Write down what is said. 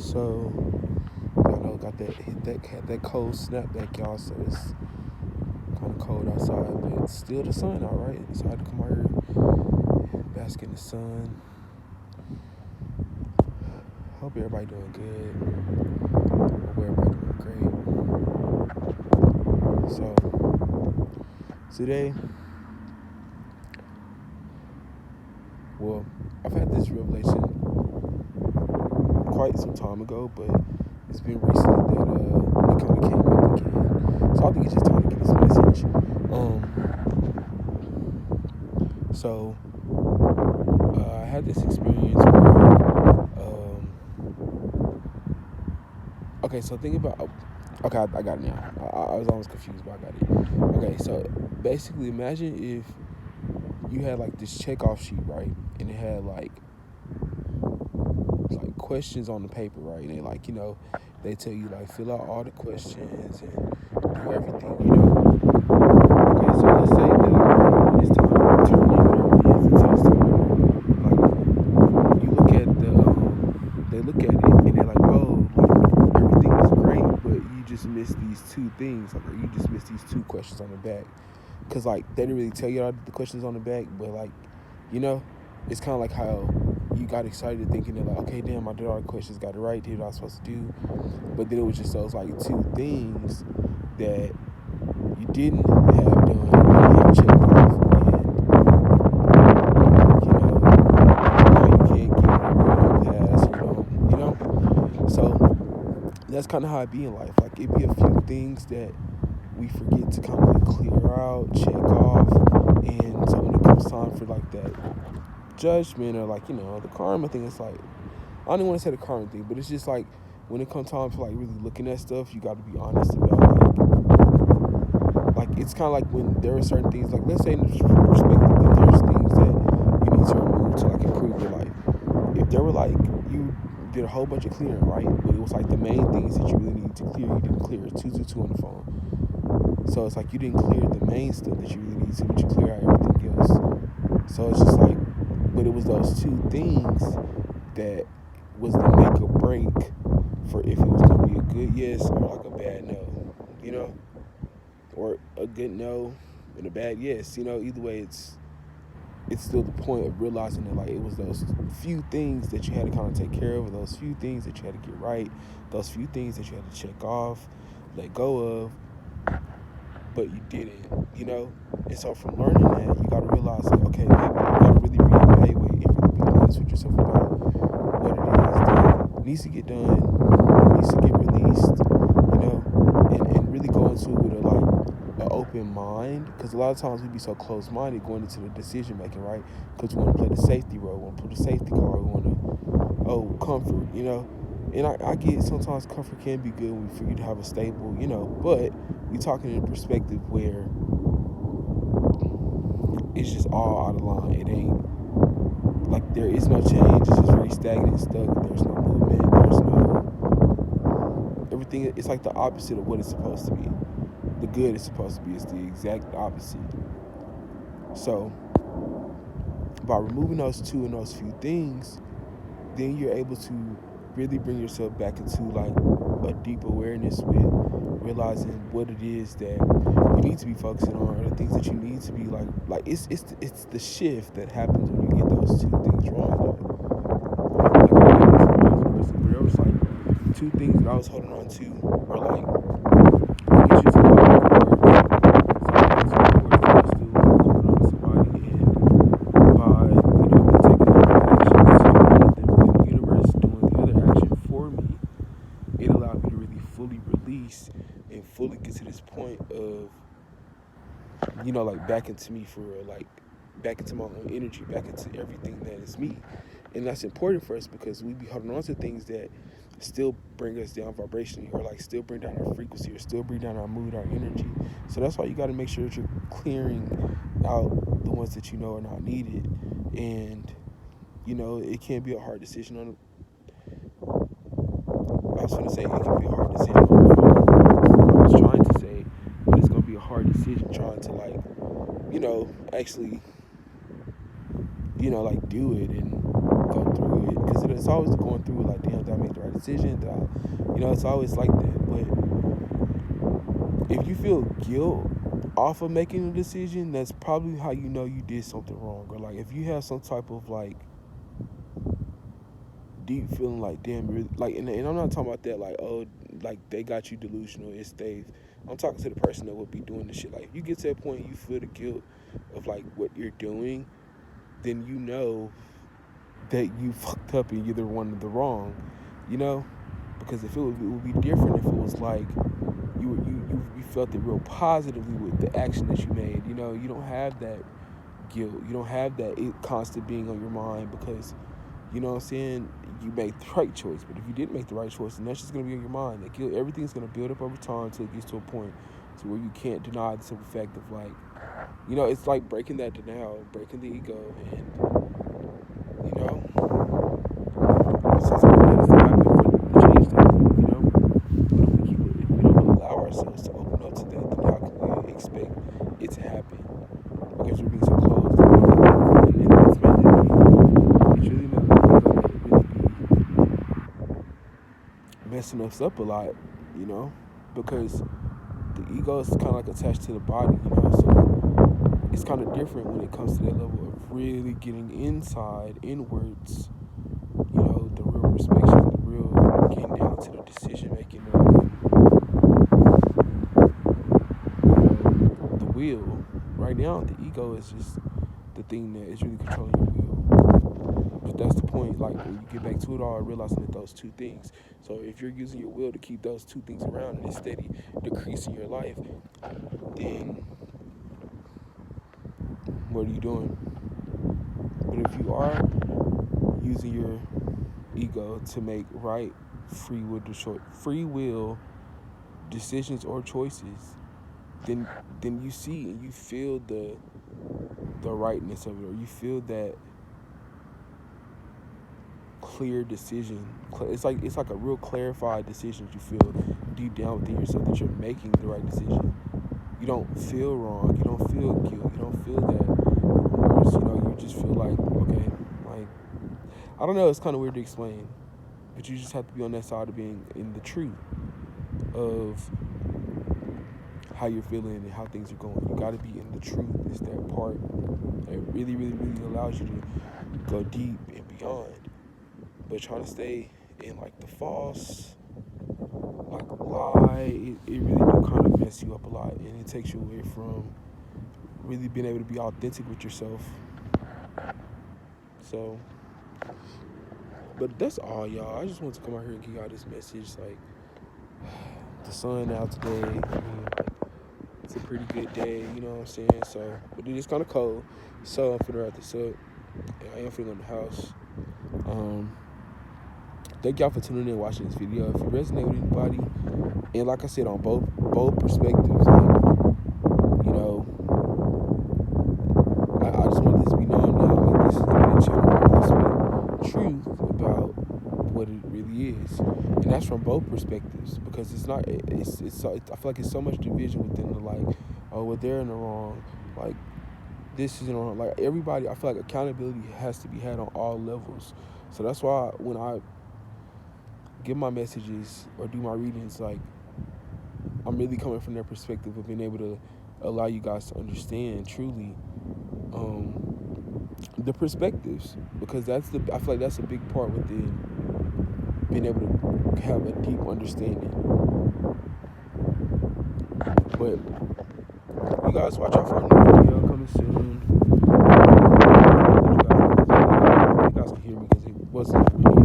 So y'all know got that cold snapback, y'all. So it's kind of cold outside, but it's still the sun out, right? So I had to come out here, bask in the sun. Hope everybody doing good. Hope everybody doing great. So today, well, I've had this revelation quite some time ago, but it's been recently that it kind of came up again. So I think it's just time to get this message. So I had this experience where, okay, so think about, okay, I got it now. I was almost confused, but I got it. Okay, so basically imagine if you had like this checkoff sheet, right? And it had like questions on the paper, right? And they like, they tell you like fill out all the questions and do everything, Okay, so let's say that like, it's time to turn in whatever it is it takes to like you look at they look at it and they're like, oh, like everything is great, but you just missed these two things, like, or you just missed these two questions on the back. Cause like they didn't really tell you all the questions on the back, but like, it's kind of like how you got excited thinking that like, okay, damn, I did all the questions, got it right, did what I was supposed to do. But then it was just those like two things that you didn't have done, you didn't have checked off, and now you can't get a pass, So that's kind of how it be in life. Like it'd be a few things that we forget to kind of like clear out, check off, and so when it comes time for like that judgment or like the karma thing, it's like I don't even want to say the karma thing, but it's just like when it comes time for like really looking at stuff, you got to be honest about like it's kind of like when there are certain things, like let's say in the perspective that there's things that you need to remove to like improve your life. If there were like you did a whole bunch of clearing, right, but it was like the main things that you really needed to clear, you didn't clear. 222 on the phone. So it's like you didn't clear the main stuff that you really need to, but you clear out everything else. So it's just like, but it was those two things that was the make or break for if it was going to be a good yes or like a bad no, or a good no and a bad yes, either way it's still the point of realizing that like it was those few things that you had to kind of take care of, or those few things that you had to get right, those few things that you had to check off, let go of, but you didn't, And so from learning that, you got to realize that, okay, maybe you got to really reevaluate and really be honest with yourself about what it is that needs to get done, needs to get released, and really go into it with an open mind, because a lot of times we be so close-minded going into the decision making, right? Because we want to play the safety role, we want to put the safety card, we want to, comfort, And I get sometimes comfort can be good for you to have a stable, but we're talking in a perspective where it's just all out of line. It ain't like there is no change. It's just very stagnant, stuck. There's no movement. There's no everything. It's like the opposite of what it's supposed to be. The good is supposed to be. It's the exact opposite. So by removing those two and those few things, then you're able to really bring yourself back into like a deep awareness with realizing what it is that you need to be focusing on, or the things that you need to be like it's the shift that happens when you get those two things wrong, though. Like I had this person where there was like two things that I was holding on to were like I guess you say and fully get to this point of like back into me for real, like back into my own energy, back into everything that is me. And that's important for us because we be holding on to things that still bring us down vibrationally, or like still bring down our frequency, or still bring down our mood, our energy. So that's why you got to make sure that you're clearing out the ones that are not needed. And it can be a hard decision on I was going to say it can be a hard decision on the phone. I was trying to say, but it's going to be a hard decision trying to actually, like do it and go through it, because it's always going through it like, damn, did I make the right decision? It's always like that. But if you feel guilt off of making a decision, that's probably how you know you did something wrong. Or like if you have some type of like deep feeling like, damn, really, like, and I'm not talking about that like, oh, like they got you delusional, it's Dave. I'm talking to the person that would be doing this shit. Like if you get to that point you feel the guilt of like what you're doing, then you know that you fucked up and you're the one of the wrong, because it would be different if it was like you felt it real positively with the action that you made. You don't have that guilt, you don't have that constant being on your mind, because you know what I'm saying, you made the right choice. But if you didn't make the right choice, then that's just going to be on your mind. Like, everything's going to build up over time until it gets to a point to where you can't deny the simple fact of like, it's like breaking that denial, breaking the ego, and sometimes it has to happen for to change that. But if we don't allow ourselves to open up to that, then how can we expect it to happen? Because we're being so closed. And it's meant to be. It's really meant to be messing us up a lot, because the ego is kind of like attached to the body, so it's kind of different when it comes to that level of really getting inwards, the real perspection, the real getting down to the decision making of the will. Right now, the ego is just the thing that is really controlling your will. But that's the point, like when you get back to it all, realizing that those two things. So if you're using your will to keep those two things around and it's steady decreasing your life, then what are you doing? But if you are using your ego to make right free will decisions or choices, then you see and you feel the rightness of it, or you feel that clear decision. It's like a real clarified decision that you feel deep down within yourself that you're making the right decision. You don't feel wrong, you don't feel guilt, you don't feel that remorse, you just feel like, okay, like, I don't know, it's kind of weird to explain, but you just have to be on that side of being in the truth of how you're feeling and how things are going. You got to be in the truth. It's that part that really, really, really allows you to go deep and beyond. But trying to stay in like the false, like lie, it really do kind of mess you up a lot, and it takes you away from really being able to be authentic with yourself. So, but that's all, y'all. I just want to come out here and give y'all this message. Like, the sun out today. I mean, it's a pretty good day, you know what I'm saying? So, but it is kind of cold. So I'm finna wrap this up. And I am finna go in the house. Thank y'all for tuning in and watching this video. If you resonate with anybody, and like I said, on both perspectives, like, I just want this to be known now. Like, this is the channel where I speak truth about what it really is, and that's from both perspectives, because it's not. It's so, I feel like it's so much division within the, like, oh, well, they're in the wrong. Like, this isn't wrong. Like, everybody, I feel like accountability has to be had on all levels. So that's why when I give my messages or do my readings, like, I'm really coming from their perspective of being able to allow you guys to understand truly the perspectives, because I feel like that's a big part within being able to have a deep understanding. But you guys watch out for a new video coming soon. You guys can hear me because it wasn't really